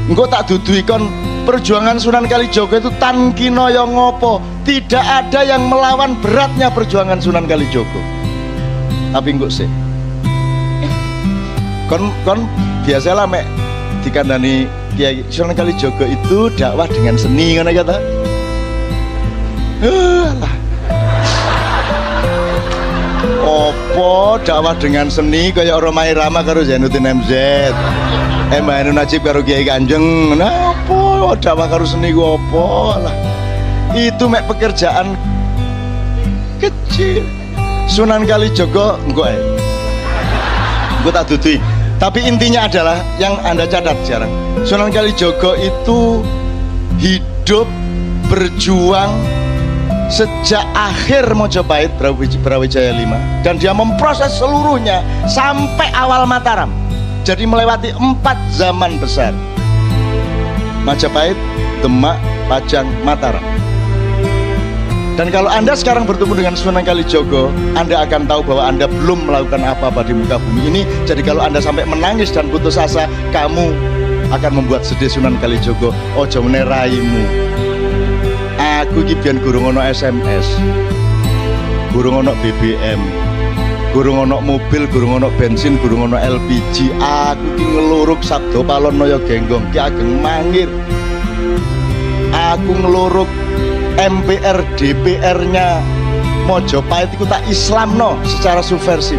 engko tak dudui kon perjuangan Sunan Kalijaga itu tan kinaya ngopo, tidak ada yang melawan beratnya perjuangan Sunan Kalijaga. Tapi engko sih kon biasalah mek dikandani Kiai Sunan Kalijaga itu dakwah dengan seni ngono kata. Lah. Opo dakwah dengan seni kaya Romai Rama karo Zainuddin MZ. Mbah Ainun Najib karo Kiai Kanjeng. Nah, opo dakwah karo seni ku opo lah. Itu mek pekerjaan kecil. Sunan Kalijaga engko ae. Engko tak dudui. Tapi intinya adalah yang Anda catat sekarang, Sunan Kalijaga itu hidup berjuang sejak akhir Mojopahit Brawijaya 5 dan dia memproses seluruhnya sampai awal Mataram. Jadi melewati 4 zaman besar: Majapahit, Demak, Pajang, Mataram. Dan kalau Anda sekarang bertemu dengan Sunan Kalijaga, Anda akan tahu bahwa Anda belum melakukan apa-apa di muka bumi ini. Jadi kalau Anda sampai menangis dan putus asa, kamu akan membuat sedih Sunan Kalijaga. Ojo meneh raimu. Aku iki biyen gurung ono SMS, gurung ono BBM, gurung ono mobil, gurung ono bensin, gurung ono LPG. Aku ki ngeluruk Sabdo Palon Naya Genggong ki ageng mangir. Aku ngeluruk MPR DPR-nya Mojopahit itu tak Islamno secara subversif.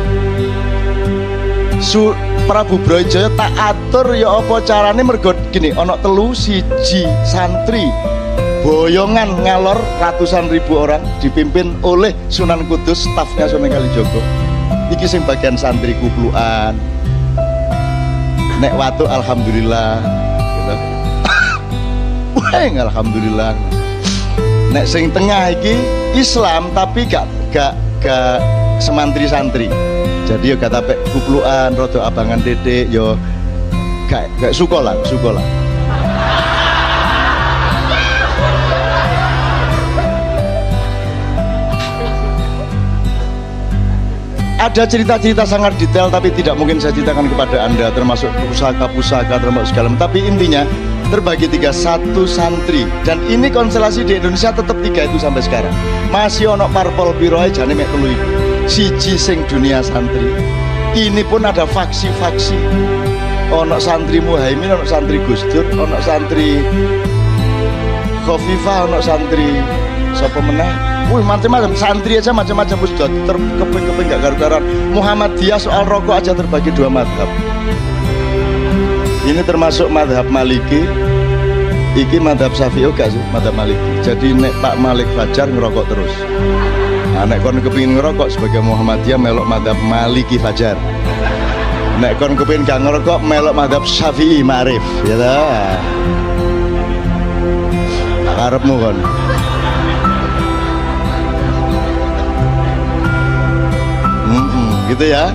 Prabu Brawijaya tak atur ya apa carane mergo gini, ono 3 siji santri boyongan ngalor ratusan ribu orang dipimpin oleh Sunan Kudus, stafnya Sunan Kalijaga. Iki sing bagian santri kuplukan. Nek watu alhamdulillah gitu. Weng alhamdulillah. Nek sing tengah iki Islam tapi gak semantri santri. Jadi yo gak tapek kuplukan, rada abangan dedek yo gak sukolan. Ada cerita-cerita sangat detail tapi tidak mungkin saya ceritakan kepada Anda, termasuk pusaka-pusaka, termasuk segala. Tapi intinya terbagi 3, 1 santri, dan ini konstelasi di Indonesia tetap 3 itu sampai sekarang. Masih ono parpol piroe jane mek 3.000. Siji sing dunia santri. Ini pun ada faksi-faksi. Ono santri Muhaimin, ono santri Gus Dur, ono santri Khofifah, ono santri sapa meneh. Wih, macam-macam santri aja macam-macam wis keping gak garu-garuan. Muhammadiyah soal rokok aja terbagi 2 madhab. Ini termasuk madhab Maliki, iki madhab Syafi'i gak sih, madhab Maliki. Jadi nek Pak Malik Fajar ngerokok terus. Nah, nek kon kepingin ngerokok sebagai Muhammadiyah melok madhab Maliki Fajar. Nek kon kepingin gak ngerokok melok madhab Syafi'i Ma'rif, ya lah. Karepmu kon. Gitu ya.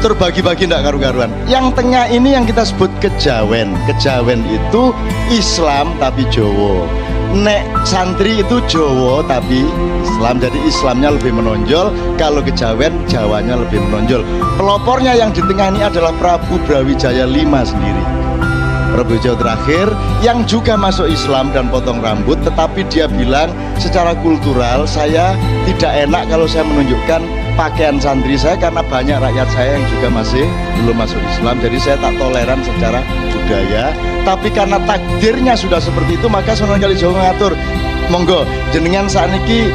Terbagi-bagi ndak karu-karuan. Yang tengah ini yang kita sebut kejawen. Kejawen itu Islam tapi Jawa. Nek santri itu Jawa tapi Islam, jadi Islamnya lebih menonjol. Kalau kejawen, Jawanya lebih menonjol. Pelopornya yang di tengah ini adalah Prabu Brawijaya 5 sendiri. Prabu Brawijaya terakhir yang juga masuk Islam dan potong rambut, tetapi dia bilang secara kultural saya tidak enak kalau saya menunjukkan pakaian santri saya karena banyak rakyat saya yang juga masih belum masuk Islam, jadi saya tak toleran secara budaya. Tapi karena takdirnya sudah seperti itu, maka Sunan Kalijaga mengatur, monggo jenengan sakniki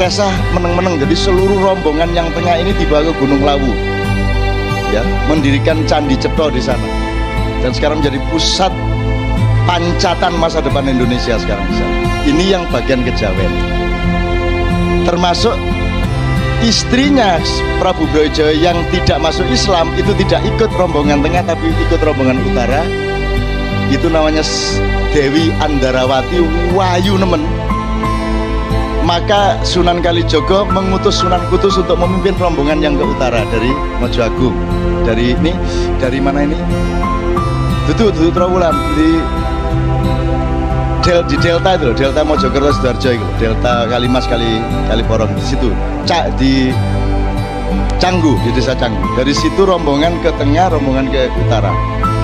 kesah meneng-meneng, jadi seluruh rombongan yang tengah ini dibawa ke Gunung Lawu ya, mendirikan Candi Cetha di sana, dan sekarang menjadi pusat pancatan masa depan Indonesia sekarang di sana. Ini yang bagian kejawen, termasuk istrinya Prabu Brawijaya yang tidak masuk Islam itu tidak ikut rombongan tengah tapi ikut rombongan utara. Itu namanya Dewi Andarawati Wayu Nemen. Maka Sunan Kalijaga mengutus Sunan Kudus untuk memimpin rombongan yang ke utara dari Mojo Agung. Dari ini, dari mana ini? Dudu Trawulan di delta itu loh, delta Mojokerto Sidoarjo itu, delta Kalimas Kaliporong di situ, di Canggu, di desa Canggu. Dari situ rombongan ke tengah, rombongan ke utara.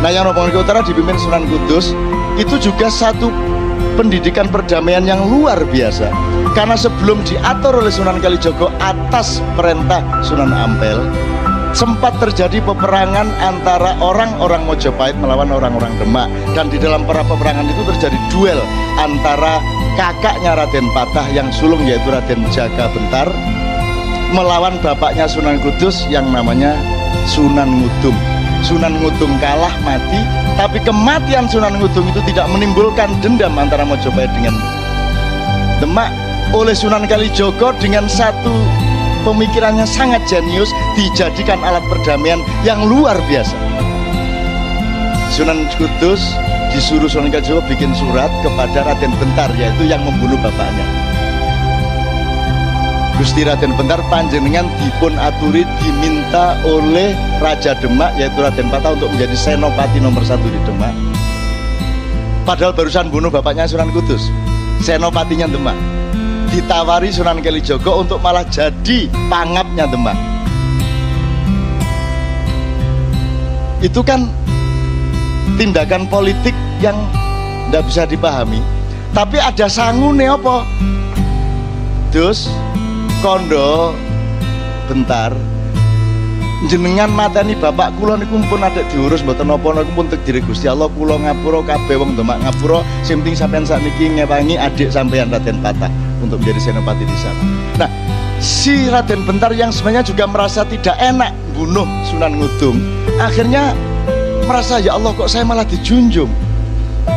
Nah, yang Rombongan ke Utara dipimpin Sunan Kudus itu juga satu pendidikan perdamaian yang luar biasa. Karena sebelum diatur oleh Sunan Kalijogo atas perintah Sunan Ampel, sempat terjadi peperangan antara orang-orang Mojopahit melawan orang-orang Demak, dan di dalam para peperangan itu terjadi duel antara kakaknya Raden Patah yang sulung yaitu Raden Jaka Bentar melawan bapaknya Sunan Kudus yang namanya Sunan Ngudung. Sunan Ngudung kalah mati, tapi kematian Sunan Ngudung itu tidak menimbulkan dendam antara Mojopahit dengan Demak. Oleh Sunan Kalijogo dengan satu pemikirannya sangat jenius dijadikan alat perdamaian yang luar biasa. Sunan Kudus disuruh Sunan Kalijogo bikin surat kepada Raden Bentar, yaitu yang membunuh bapaknya. Gusti Raden Bentar panjenengan dipun aturi diminta oleh Raja Demak yaitu Raden Patah untuk menjadi senopati nomor 1 di Demak. Padahal barusan bunuh bapaknya Sunan Kudus, senopatinya Demak. Ditawari Sunan Kalijogo untuk malah jadi pangapnya Demak. Itu kan tindakan politik yang tidak bisa dipahami. Tapi ada sangune apa? Dus kondo bentar jenengan mateni bapak kula niku pun ada diurus mboten napa niku pun takdir Gusti Allah, kula ngapura kabeh wong Demak ngapura, sing penting sampean sakniki ngewangi adik sampean Raden Patah untuk menjadi senopati di sana. Nah, si Raden Bentar yang sebenarnya juga merasa tidak enak bunuh Sunan Ngudung, akhirnya merasa ya Allah kok saya malah dijunjung.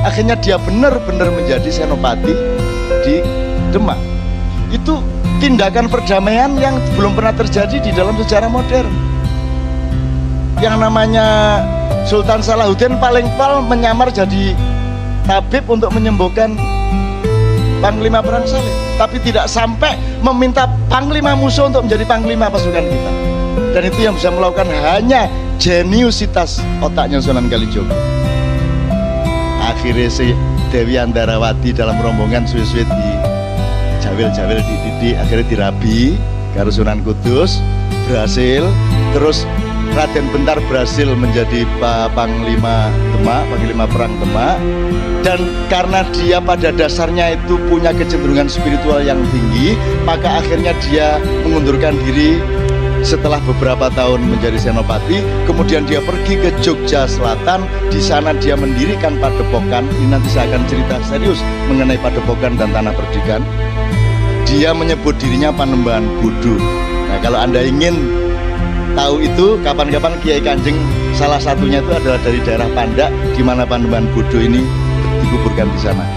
Akhirnya dia benar-benar menjadi senopati di Demak. Itu tindakan perdamaian yang belum pernah terjadi di dalam sejarah modern. Yang namanya Sultan Salahuddin paling pol menyamar jadi tabib untuk menyembuhkan Panglima Perang Salib, tapi tidak sampai meminta Panglima musuh untuk menjadi Panglima pasukan kita. Dan itu yang bisa melakukan hanya jeniusitas otaknya Sunan Kalijogo. Akhirnya si Dewi Andarawati dalam rombongan suwe-suwe di jawil-jawil di akhirnya dirabi karo Sunan Kudus, berhasil. Terus Raden Bentar berhasil menjadi Panglima Demak, Panglima Perang Demak. Dan karena dia pada dasarnya itu punya kecenderungan spiritual yang tinggi, maka akhirnya dia mengundurkan diri setelah beberapa tahun menjadi senopati. Kemudian dia pergi ke Jogja Selatan, di sana dia mendirikan padepokan. Ini nanti saya akan cerita serius mengenai padepokan dan tanah perdikan. Dia menyebut dirinya Panembahan Budu. Nah, kalau Anda ingin tahu itu, kapan-kapan Kiai Kanjeng salah satunya itu adalah dari daerah Pandak, di mana Panembahan Budu ini dikuburkan di sana.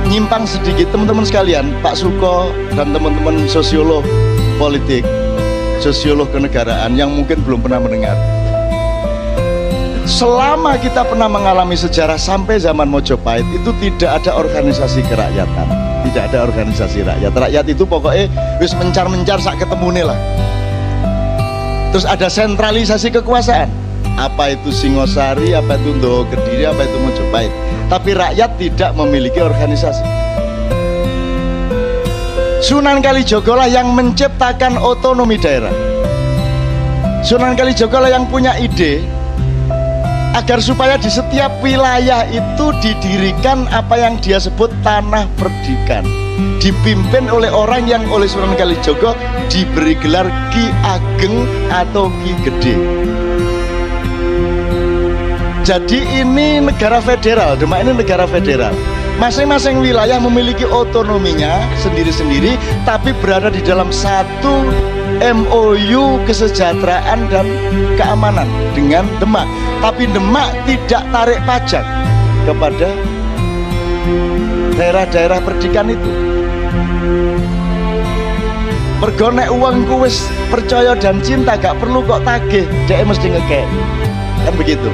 Nyimpang sedikit teman-teman sekalian, Pak Suko dan teman-teman sosiolog politik, sosiolog kenegaraan yang mungkin belum pernah mendengar. Selama kita pernah mengalami sejarah sampai zaman Mojopahit itu tidak ada organisasi kerakyatan, tidak ada organisasi rakyat. Rakyat itu pokoknya wis mencar-mencar sak ketemune lah. Terus ada sentralisasi kekuasaan. Apa itu Singosari, apa itu Ndowo Kediri, apa itu Mojopahit. Tapi rakyat tidak memiliki organisasi. Sunan Kalijogo lah yang menciptakan otonomi daerah. Sunan Kalijogo lah yang punya ide agar supaya di setiap wilayah itu didirikan apa yang dia sebut tanah perdikan, dipimpin oleh orang yang oleh Sunan Kalijogo diberi gelar Ki Ageng atau Ki Gede. Jadi ini negara federal, Demak ini negara federal. Masing-masing wilayah memiliki otonominya sendiri-sendiri, tapi berada di dalam satu MOU kesejahteraan dan keamanan dengan Demak. Tapi Demak tidak tarik pajak kepada daerah-daerah perdikan itu. Mergo nek uangku wis percaya dan cinta gak perlu kok tagih, dhek mesti ngekek. Kan begitu.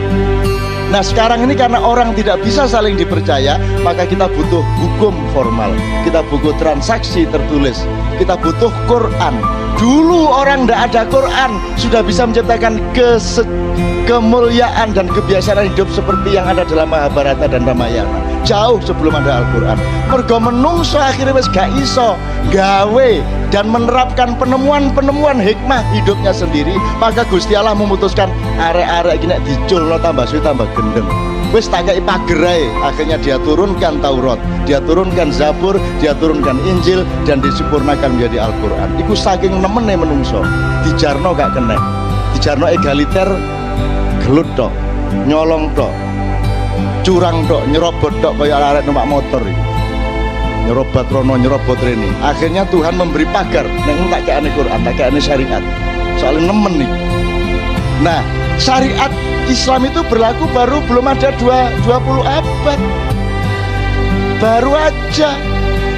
Nah sekarang ini karena orang tidak bisa saling dipercaya, maka kita butuh hukum formal, kita butuh transaksi tertulis, kita butuh Quran. Dulu orang tidak ada Quran sudah bisa menciptakan kemuliaan dan kebiasaan hidup seperti yang ada dalam Mahabharata dan Ramayana. jauh sebelum ada Al-Quran. Mergo menungso akhirnya wis gak iso gawe dan menerapkan penemuan-penemuan hikmah hidupnya sendiri, maka Gusti Allah memutuskan arek-arek iki nek diculno tambah suwi tambah gendeng. Wis tak kei pagerai, akhirnya dia turunkan Taurat, dia turunkan Zabur, dia turunkan Injil, dan disempurnakan menjadi Al-Quran. Iku saking nemene menungso, dijarno gak kena, dijarno egaliter, gelut tok, nyolong tok, curang tok, nyerobot tok, kaya arek numpak motor iki. Nyerobot rono, nyerobot rene. Akhirnya Tuhan memberi pagar, nek tak kene Quran, tak kene syariat. Soalnya nemen nih. Nah, syariat Islam itu berlaku baru belum ada 20 abad. Baru aja.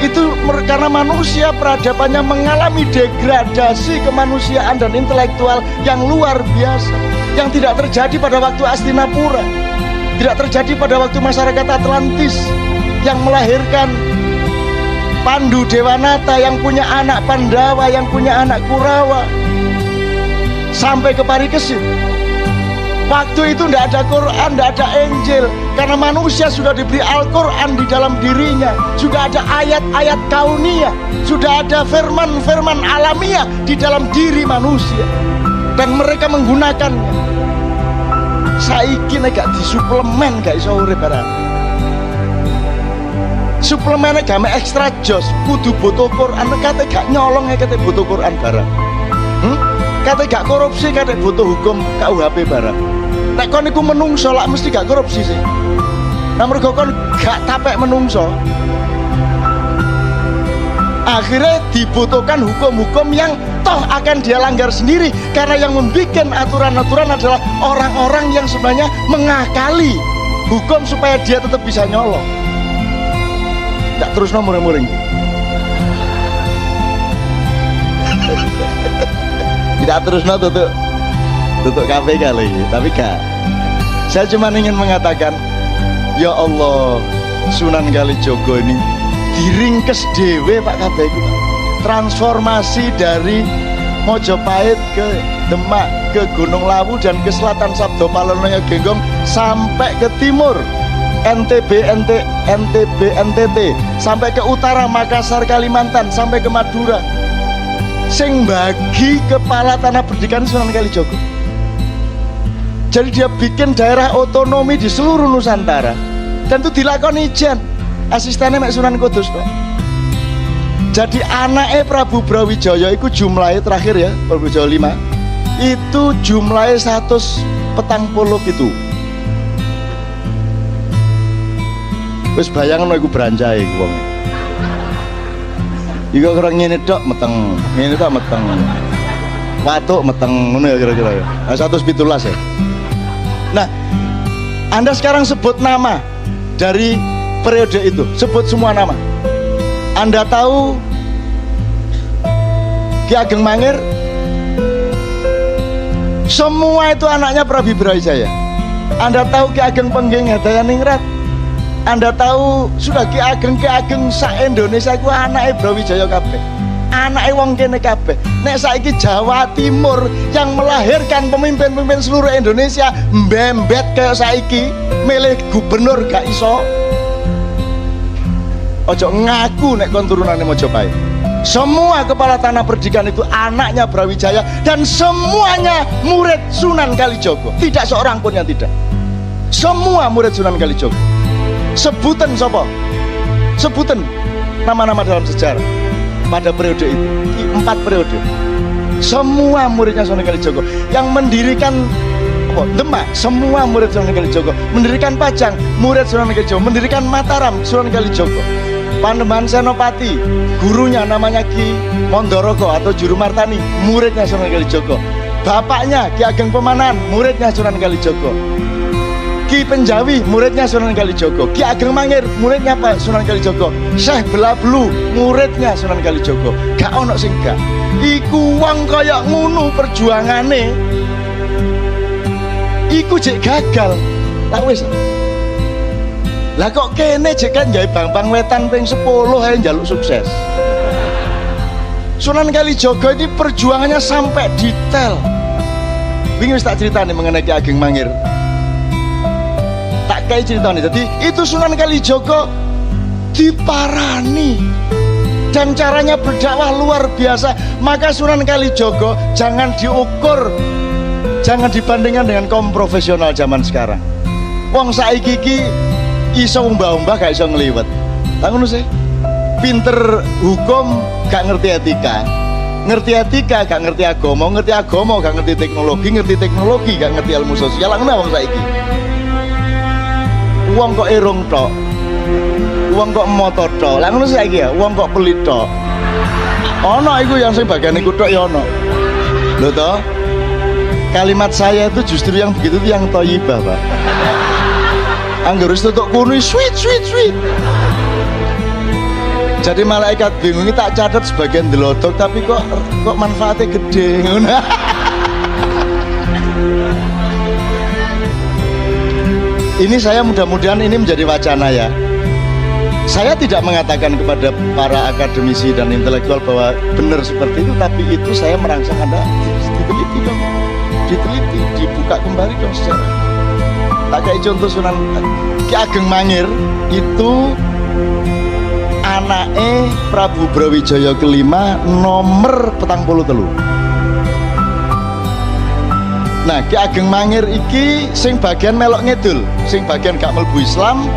Itu karena manusia peradabannya mengalami degradasi kemanusiaan dan intelektual yang luar biasa, yang tidak terjadi pada waktu Hastinapura, tidak terjadi pada waktu masyarakat Atlantis yang melahirkan Pandu Dewanata, yang punya anak Pandawa, yang punya anak Kurawa, sampai ke Parikesit. Waktu itu tidak ada Quran, tidak ada Injil, karena manusia sudah diberi Al-Quran di dalam dirinya, sudah ada ayat-ayat kauniyah, sudah ada firman-firman alamiah di dalam diri manusia, dan mereka menggunakannya. Saiki nek gak disuplemen gak iso urip barang. Suplemennya game ekstra jos, kudu butuh Quran, kate gak nyolong ya, kate butuh Quran barang. Kate gak korupsi, kate butuh hukum KUHP barang. Nek kon iku menungso lak mesti gak korupsi sih. Nah mergo kon gak tapek menungso, akhirnya dibutuhkan hukum-hukum yang toh akan dia langgar sendiri, karena yang membuat aturan-aturan adalah orang-orang yang sebenarnya mengakali hukum supaya dia tetap bisa nyolong. Tak terus muring-muring. Tidak terus tutup KPK lagi, tapi gak. Saya cuma ingin mengatakan, ya Allah, Sunan Kalijogo ini diringkes dewe Pak KPK. Transformasi dari Mojopahit ke Demak, ke Gunung Lawu, dan ke selatan Sabdo Palonoyo Genggong sampai ke timur NTB, NTT, sampai ke utara Makassar, Kalimantan, sampai ke Madura. Sing bagi kepala tanah pendidikan Sunan Kalijogo. Jadi dia bikin daerah otonomi di seluruh Nusantara, dan itu dilakoni ijen. Asistennya Mek Sunan Kudus Pak. Jadi anaknya Prabu Brawijaya itu jumlahnya terakhir ya, Prabu Brawijaya 5, itu jumlahnya 140 gitu. Wis bayangno iku brancahe iku wong. Iku ora ngene tok meteng, ngene tok meteng. Watuk meteng ngono ya kira-kira ya. Nah, 117 ya. Nah, Anda sekarang sebut nama dari periode itu, sebut semua nama. Anda tahu Ki Ageng Mangir? Semua itu anaknya Prabu Brawijaya. Anda tahu Ki Ageng Pengging Hadayaningrat? Anda tahu sudah Ki Ageng sak Indonesia itu anaknya Brawijaya kabeh. Anaknya wong kene kabeh. Nek saiki Jawa Timur yang melahirkan pemimpin-pemimpin seluruh Indonesia mbembet kayak saiki, milih gubernur gak iso. Ojo ngaku nek kon turunane Mojopahit. Semua kepala tanah pendidikan itu anaknya Brawijaya, dan semuanya murid Sunan Kalijogo. Tidak seorang pun yang tidak. Semua murid Sunan Kalijogo. Sebutan sopo? Sebutan nama-nama dalam sejarah pada periode itu, 4 periode. Semua muridnya Sunan Kalijogo. Yang mendirikan Demak, semua murid Sunan Kalijogo. Mendirikan Pajang, murid Sunan Kalijogo. Mendirikan Mataram, Sunan Kalijogo. Panembahan Senopati, gurunya namanya Ki Mondoroko atau Juru Martani, muridnya Sunan Kalijogo. Bapaknya Ki Ageng Pemanan, muridnya Sunan Kalijogo. Ki Penjawi, muridnya Sunan Kalijogo. Ki Ageng Mangir, muridnya Pak Sunan Kalijogo. Syekh Belablu, muridnya Sunan Kalijogo. Gak ono sing gak. Iku wong kaya ngono perjuangane. Iku jek gagal. Lah wis. Lah kok kene jek kan gawe Bambang Wetan ping 10 ae njaluk sukses. Sunan Kalijogo ini perjuangannya sampai detail. Wingi wis tak critani mengenai Ki Ageng Mangir. Tak tak kayak cerita nih. Jadi itu Sunan Kalijaga diparani dan caranya berdakwah luar biasa. Maka Sunan Kalijaga jangan diukur, jangan dibandingkan dengan kaum profesional zaman sekarang. Wong saiki iki iso umbah-umbah gak iso ngliwet. Tak ngono sih. Pinter hukum gak ngerti etika, ngerti etika gak ngerti agama gak ngerti teknologi gak ngerti ilmu sosial. Ngono wong saiki. Wong kok irung tok, wong kok motor tok. Lah ngono saiki ya, wong kok pelit tok. Ono iku yang sing bagian iku tok ya ono. Lho toh? Kalimat saya itu justru yang begitu itu yang thayyibah, Pak. Angger wis tutuk kuno sweet. Jadi malaikat bingung, tak catat sebagian delodok tapi kok manfaatnya gede ngono. Ini saya mudah-mudahan ini menjadi wacana ya. Saya tidak mengatakan kepada para akademisi dan intelektual bahwa benar seperti itu, tapi itu saya merangsang Anda diteliti dong, diteliti, dibuka kembali dong sejarah. Tak kayak contoh Sunan Ki Ageng Mangir itu anake Prabu Brawijaya kelima nomor 43. Nah, Ki Ageng Mangir iki sing bagian melok ngidul, sing bagian gak mlebu Islam,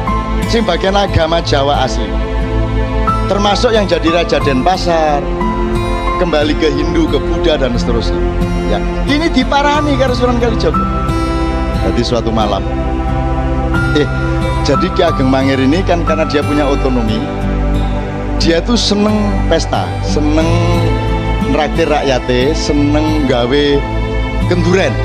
sing bagian agama Jawa asli. Termasuk yang jadi Raja Denpasar, kembali ke Hindu, ke Buddha dan seterusnya. Ya, ini diparani karo Sunan Kalijaga. Jadi suatu malam, jadi Ki Ageng Mangir ini kan karena dia punya otonomi, dia tuh seneng pesta, seneng nraktir rakyatnya, seneng gawe kenduren.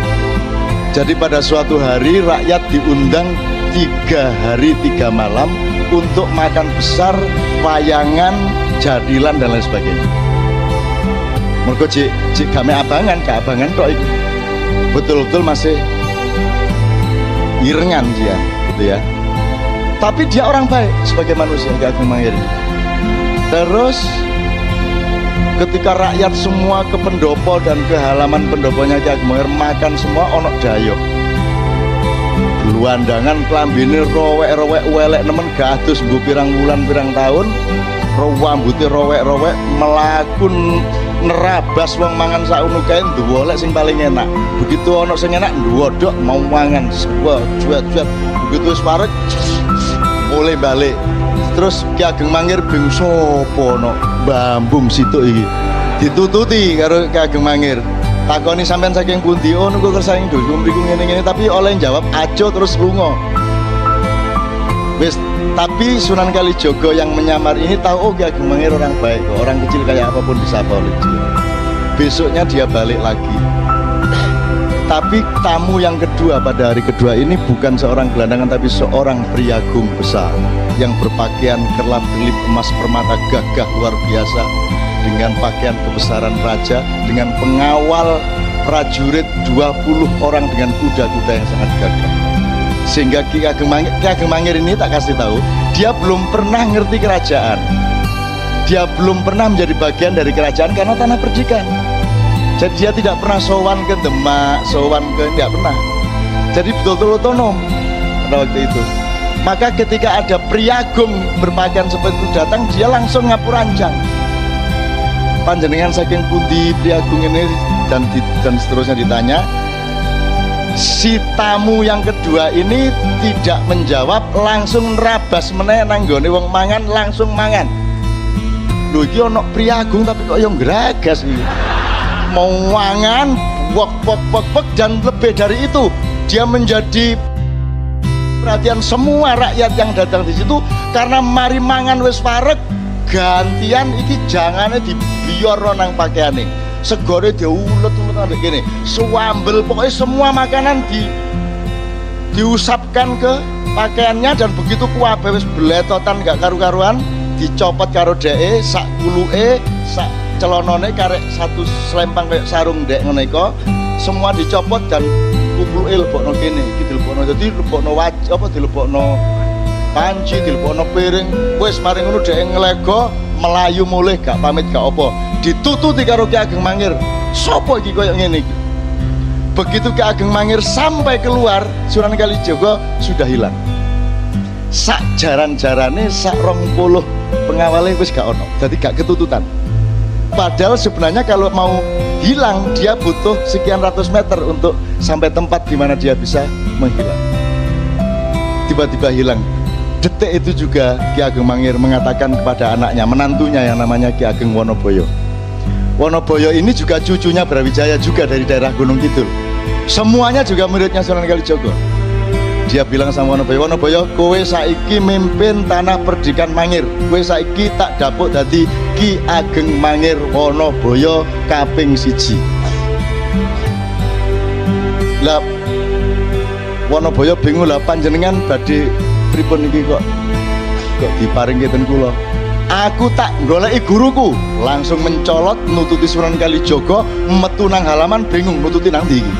Jadi pada suatu hari rakyat diundang 3 hari 3 malam untuk makan besar, wayangan, jadilan dan lain sebagainya. Mergo cik game abangan, keabangan tok itu. Betul-betul masih irengan dia, gitu ya. Tapi dia orang baik sebagai manusia, Ki Ageng Mangir. Terus ketika rakyat semua ke pendopo dan ke halaman pendoponya Ki Ageng Mangir makan semua, ono dayok luandangan klambine rowek-rowek welek nemen gadus nggo pirang wulan pirang tahun, rambute rowek-rowek melakun nerabas wong mangan sauno kae ndwolek sing paling enak. Begitu ono sing enak ndwodok mau mangan sebuah cuat-cuat. Begitu wis parek mulai balik. Terus Ki Ageng Mangir bingung sopo no bambung situ iki ditututi karo Ki Ageng Mangir. Takoni sampean saking pundi? Oh niku kersaing dulu mriku ngene-ngene, tapi oleh jawab ajo terus lunga. Wis, tapi Sunan Kalijaga yang menyamar ini tahu oh Ki Ageng Mangir orang baik kok, orang kecil kayak apapun disapa oleh dia. Besoknya dia balik lagi. Tapi tamu yang kedua pada hari kedua ini bukan seorang gelandangan tapi seorang priagung besar yang berpakaian kerlap-kerlip emas permata gagah luar biasa dengan pakaian kebesaran raja, dengan pengawal prajurit 20 orang dengan kuda-kuda yang sangat gagah. Sehingga Ki Ageng Mangir ini tak kasih tahu, dia belum pernah ngerti kerajaan, dia belum pernah menjadi bagian dari kerajaan karena tanah perdikan. Jadi dia tidak pernah sowan ke Demak, sowan ke, tidak pernah. Jadi betul-betul otonom pada waktu itu. Maka ketika ada priagung berpakaian seperti itu datang, dia langsung ngapuranjang. Panjenengan saking pundi priagung ini dan seterusnya ditanya. Si tamu yang kedua ini tidak menjawab, langsung nerabas meneh nang nggone wong mangan, langsung mangan. Lho iki ana priagung tapi kok yang geragas iki. Mau mangan, wok dan lebih dari itu dia menjadi perhatian semua rakyat yang datang di situ karena mari mangan wis wareg gantian iki jangane dibiyorno nang pakaiane, segore diulet-ulet ambek kene, suambel pokoknya semua makanan diusapkan ke pakaiannya dan begitu kuwabe wis beletotan gak karu-karuan dicopot karo dheke sak kuluke sak celonone karek satu selempang kayak sarung dek ngono iku semua dicopot dan kupluke lebokno kene iki dilebokno dadi lebokno wajah apa dilebokno panci dilebokno piring wis mari ngono dhek nglego melayu mulih gak pamit gak apa ditututi karo Ki Ageng Mangir. Sopo iki koyo ngene iki? Begitu Ki Ageng Mangir sampai keluar, Sunan Kalijaga sudah hilang. sak jaran-jarane sak 20 pengawalnya wis gak ono, jadi gak ketututan. Padahal sebenarnya kalau mau hilang dia butuh sekian ratus meter untuk sampai tempat di mana dia bisa menghilang. Tiba-tiba hilang. Detik itu juga Ki Ageng Mangir mengatakan kepada anaknya, menantunya yang namanya Ki Ageng Wonoboyo. Wonoboyo ini juga cucunya Brawijaya juga dari daerah Gunung Kidul. Semuanya juga muridnya Sunan Kalijogo. Dia bilang sama Wonoboyo, Wonoboyo, kowe saiki mimpin tanah perdikan Mangir. Kowe saiki tak dapuk dadi Ki Ageng Mangir Wonoboyo kaping 1. Lah Wonoboyo bingung, lah panjenengan badhe pripun iki kok diparing ngeten kula. Aku tak goleki guruku, langsung mencolot nututi Sunan Kalijogo, metu nang halaman bingung nututi nang ndi iki.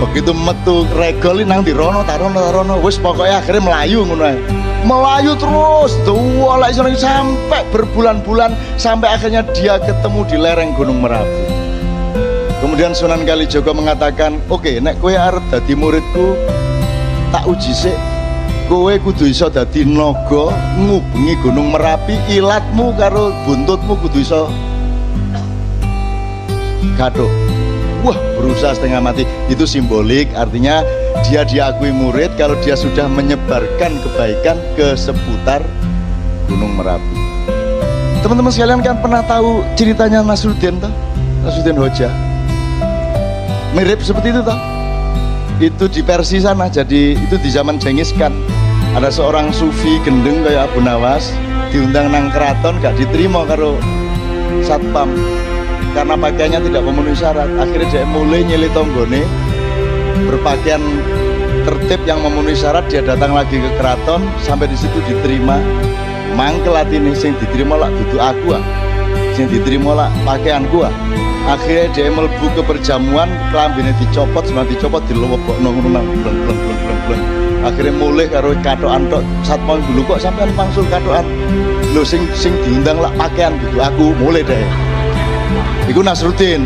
Begitu metu regol nang ndi rono tarono wis pokoknya akhirnya melayu ngono ae. Melayu terus dolek sampai berbulan-bulan sampai akhirnya dia ketemu di lereng Gunung Merapi. Kemudian Sunan Kalijogo mengatakan, oke, nek kowe arep dadi muridku, tak uji sik. Kowe kudu iso dadi naga ngubengi Gunung Merapi, ilatmu karo buntutmu kudu iso gathuk. Wah, berusaha setengah mati. Itu simbolik, artinya dia diakui murid kalau dia sudah menyebarkan kebaikan ke seputar Gunung Merapi. Teman-teman sekalian kan pernah tahu ceritanya Nasruddin toh? Nasruddin Hoja. Mirip seperti itu toh. Itu di Persia sana, jadi itu di zaman Genghis Khan. Ada seorang sufi gendeng kayak Abu Nawas diundang nang keraton, gak diterima karo satpam karena pakaiannya tidak memenuhi syarat. Akhirnya dia mulai nyeli tonggone berpakaian tertib yang memenuhi syarat. Dia datang lagi ke keraton, sampai di situ diterima. Mangkel atine sing diterima lah dudu aku ah, sing diterima lah pakaianku ah. Akhirnya dia melebu ke perjamuan, kelambine dicopot, sebenarnya dicopot dilewebokno ngono nang bleng. Akhirnya mulai karo katokan tok satpam dulu, kok sampean pangsul katokan. Lho sing diundang lah pakaian dudu aku, mulai deh. Iku Nasruddin.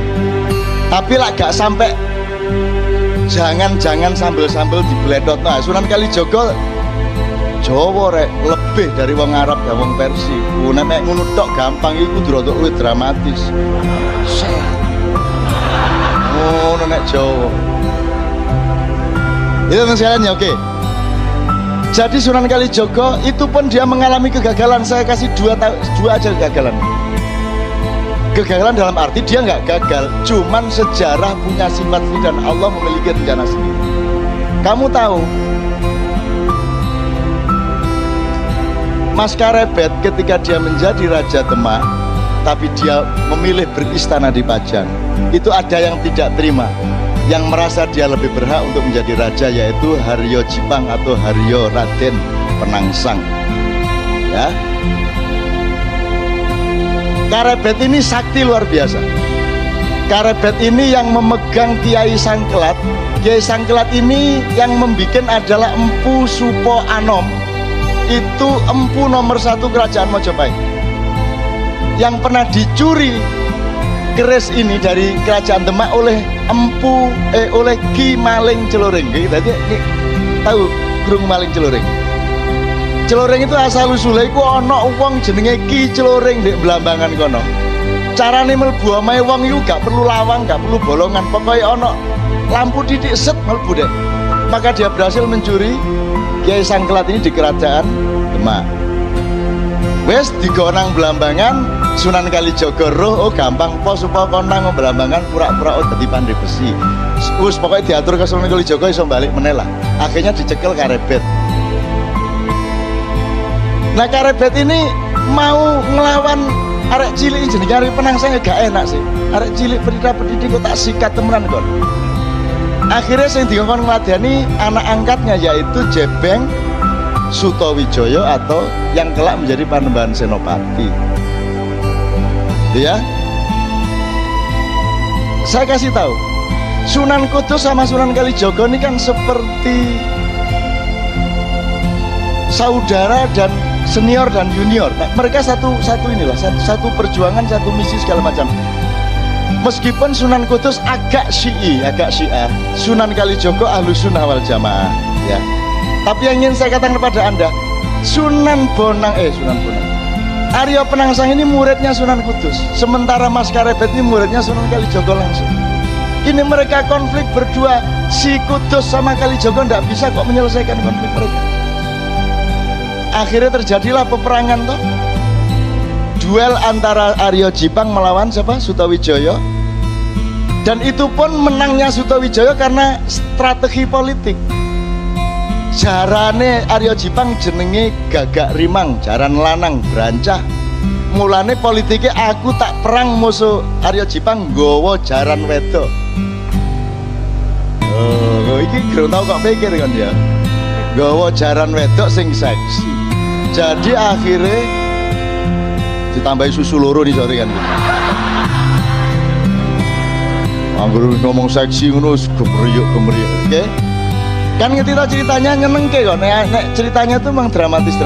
Tapi lah gak sampai jangan sambil dibeledot. Nah, Sunan Kalijogo Jawa rek lebih dari wong Arab ya wong Persia. Nek ngono tok gampang iku kudu rada luwih dramatis. Oh, nek Jawa. Itu sekalian ya, oke. Jadi Sunan Kalijogo itu pun dia mengalami kegagalan. Saya kasih dua aja kegagalan. Kegagalan dalam arti dia nggak gagal, cuman sejarah punya sifat dan Allah memiliki rencana sendiri. Kamu tahu Mas Karebet ketika dia menjadi Raja Demak, tapi dia memilih beristana di Pajang, itu ada yang tidak terima, yang merasa dia lebih berhak untuk menjadi raja, yaitu Haryo Jipang atau Haryo Raden Penangsang. Ya, Karebet ini sakti luar biasa. Karebet ini yang memegang Kiai Sangkelat. Kiai Sangkelat ini yang membuat adalah Empu Supo Anom. Itu empu nomor 1 kerajaan Mojopahit yang pernah dicuri keris ini dari kerajaan Demak oleh oleh Ki Maling Celoring. Tadi tahu Grung Maling Celoring? Celoring itu asal usulnya iku ana wong jenenge Ki Celoring di Blambangan kono. Carane mlebu omahe wong iku gak perlu lawang, gak perlu bolongan, pokoknya ana lampu titik set mlebu deh. Maka dia berhasil mencuri Kiai Sangkelat ini di kerajaan Demak. Wes digonang Blambangan, Sunan Kalijogo roh, oh gampang po supaya konang Blambangan pura-pura oh dadi pandai besi. Wes pokoknya diatur ke Sunan Kalijogo iso balik meneh lah. Akhirnya dicekel Karebet. Nah Karebet ini mau ngelawan arek cilik jenenge Haryo Penangsang gak enak sih. Arek cilik pendidik kok tak sikat temenan kon. Akhirnya yang dikongkon ngeladeni anak angkatnya, yaitu Jebeng Sutowijoyo atau yang kelak menjadi Panembahan Senopati. Ya, saya kasih tahu, Sunan Kudus sama Sunan Kalijogo ini kan seperti saudara dan senior dan junior. Nah, mereka satu perjuangan, satu misi segala macam. Meskipun Sunan Kudus agak Syiah, Sunan Kalijogo Ahlus Sunnah wal Jamaah, ya. Tapi yang ingin saya katakan kepada Anda, Sunan Bonang, Aryo Penangsang ini muridnya Sunan Kudus, sementara Mas Karebet ini muridnya Sunan Kalijogo langsung. Ini mereka konflik berdua, si Kudus sama Kalijogo tidak bisa kok menyelesaikan konflik mereka. Akhirnya terjadilah peperangan toh. Duel antara Aryo Jipang melawan siapa? Sutawijaya. Dan itu pun menangnya Sutawijaya karena strategi politik. Jarane Aryo Jipang jenenge Gagak Rimang, jaran lanang brancah. Mulane politiknya aku tak perang musuh Aryo Jipang nggawa jaran wedok. Oh, iki gak tau kok pikir kan dia. Nggawa jaran wedok sing seksi. Jadi akhirnya ditambahi susu loro nih sore kan. Anggur ngomong seksi ngono gemeriyuk, oke? Kan ngerti ceritanya nyenengke kok. Nek ceritanya tuh memang dramatis.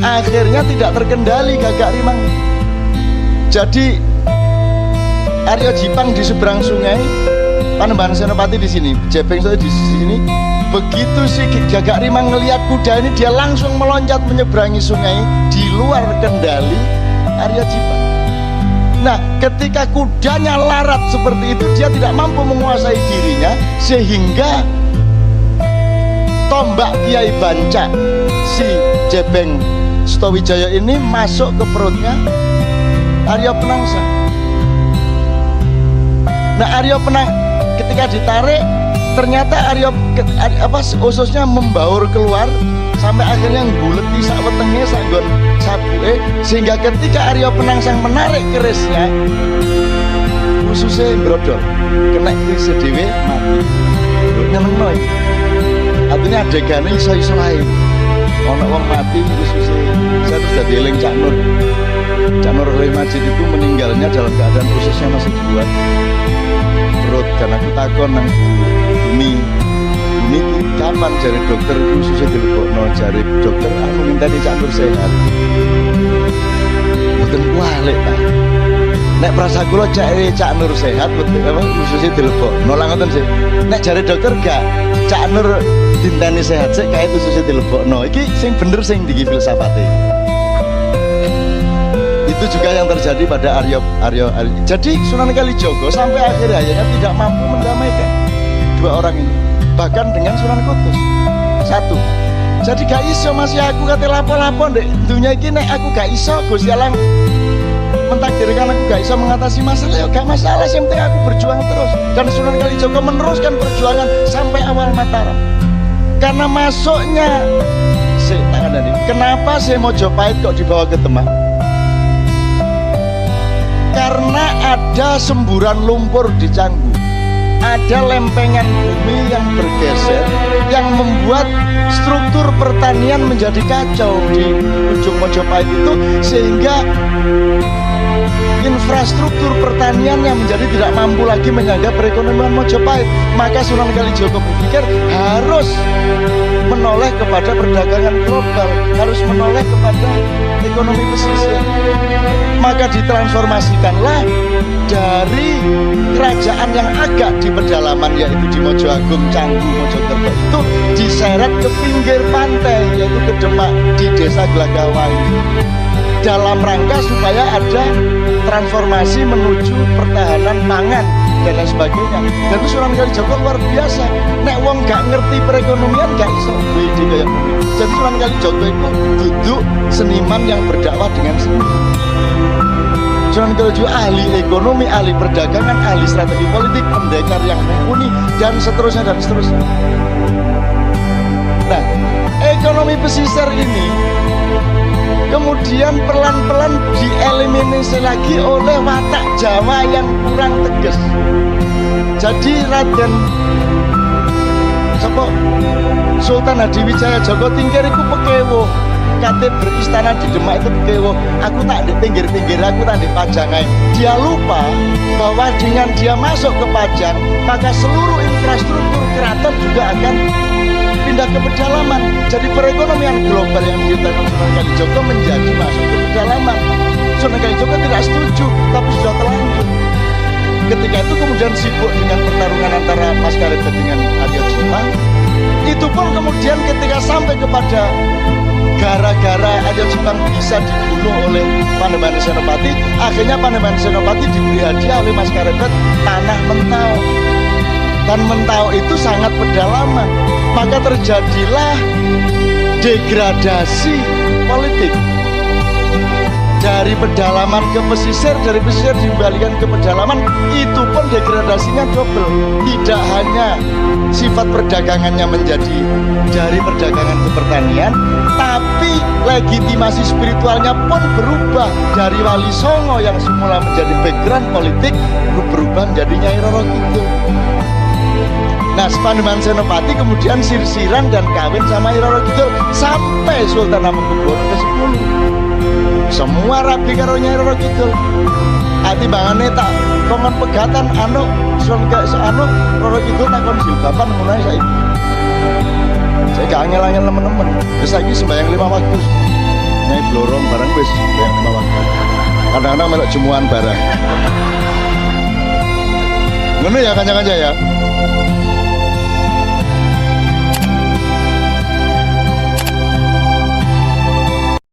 Akhirnya tidak terkendali Gagak Rimang. Jadi Aryo Jipang di seberang sungai, Panembahan Senopati di sini, Jepeng saya di sini. Begitu si Gagak Rimang ngelihat kuda ini, dia langsung meloncat menyeberangi sungai di luar kendali Aryo Jipang. Nah, ketika kudanya larat seperti itu, dia tidak mampu menguasai dirinya, sehingga tombak Kiai Banca si Jebeng Sutawijaya ini masuk ke perutnya Aryo Penangsang. Nah, Aryo ketika ditarik, ternyata ususnya membaur keluar sampai akhirnya ngguleti sak wetenge sak nggon sabuke, sehingga ketika Aryo Penangsang menarik kerisnya, ususnya brodol, kena keris dhewe mati. Nyenengno iki. Artinya adegannya iso-iso lain. Ono wong mati ususnya. Saya terus dadi eling Cak Nur. Cak Nur Majid itu meninggalnya dalam keadaan ususnya masih dibuat perut. Karena aku takon nang Bumi kapan jari dokter khususnya dilebokno, jari dokter aku minta di Cak Nur sehat. Mboten kualik ta. Nek prasa kula Cak Nur sehat khususnya dilebokno lah ngoten sih. Nek jari dokter gak Cak Nur dinteni sehat sik kae khususnya dilebokno. Iki sing bener sing diki filsafate. Itu juga yang terjadi pada Aryo. Jadi Sunan Kalijogo sampai akhir hayatnya tidak mampu mendamaikan dua orang ini, bahkan dengan Sunan Kudus. Satu, jadi gak iso masih aku kate lapo-lapo ndek dunia iki, nek aku gak iso Gusti Allah mentakdirkan aku gak iso mengatasi masalah, ya gak masalah, yang penting aku berjuang terus. Dan Sunan Kalijogo meneruskan perjuangan sampai awal Mataram. Karena masuknya kenapa saya Mojopahit kok dibawa ke Demak? Karena ada semburan lumpur di Canggu, ada lempengan bumi yang bergeser, yang membuat struktur pertanian menjadi kacau di ujung Mojopahit itu, sehingga infrastruktur pertanian yang menjadi tidak mampu lagi menyangga perekonomian Mojopahit. Maka Sunan Kalijogo berpikir harus menoleh kepada perdagangan global, harus menoleh kepada ekonomi pesisir. Maka ditransformasikanlah dari kerajaan yang agak di pedalaman, yaitu di Mojo Agung, Canggu, Mojokerto, itu diseret ke pinggir pantai, yaitu ke Demak di desa Glagawangi, dalam rangka supaya ada transformasi menuju pertahanan pangan dan lain sebagainya. Dan itu Sunan Kalijogo luar biasa. Nek wong gak ngerti perekonomian gak iso wedi kayak gini. Jadi Sunan Kalijogo itu duduk seniman yang berdakwah dengan seni. Sunan Kalijogo ahli ekonomi, ahli perdagangan, ahli strategi politik, pendekar yang mumpuni, dan seterusnya dan seterusnya. Nah, ekonomi pesisir ini kemudian pelan-pelan dieliminasi lagi oleh watak Jawa yang kurang tegas. Jadi Raden Sultan Hadiwijaya Joko Tingkir itu pekewo, kate beristana di Demak itu pekewo. Aku tak di pinggir-pinggir, aku tak di Pajangan. Dia lupa bahwa dengan dia masuk ke Pajang, maka seluruh infrastruktur keraton juga akan pindah ke pedalaman. Jadi perekonomian global yang diciptakan Sunan Kalijogo menjadi masuk ke pedalaman. Sunan Kalijogo tidak setuju, tapi sudah terlanjur. ketika itu kemudian sibuk dengan pertarungan antara Mas Karebet dengan Arya Jepang. Itu pun kemudian ketika sampai kepada gara-gara Arya Jepang bisa dibunuh oleh Panembahan Senopati, akhirnya Panembahan Senopati diberi hadiah oleh Mas Karebet tanah Mentau. Dan Mentau itu sangat pedalaman, maka terjadilah degradasi politik. Dari pedalaman ke pesisir, dari pesisir dikembalikan ke pedalaman, itu pun degradasinya double. Tidak hanya sifat perdagangannya menjadi dari perdagangan ke pertanian, tapi legitimasi spiritualnya pun berubah. Dari Wali Songo yang semula menjadi background politik berubah menjadi Nyai Roro Kidul. Nah, Panembahan Senopati kemudian sirsiran dan kawin sama Nyai Roro Kidul sampai Sultan Hamengkubuwono ke-10. Semua rabi karo Nyai Roro Kidul. Atimbangane tak kongon pegatan anu sun gak anu Roro Kidul takon jilbaban ngono ae saiki. Saya gak angel-angel temen-temen. Wis saiki sembahyang 5 waktu. Nyai blorong barang wis sembahyang 5 waktu. Kadang-kadang melok jemuan barang. Ngono ya kanca-kanca ya.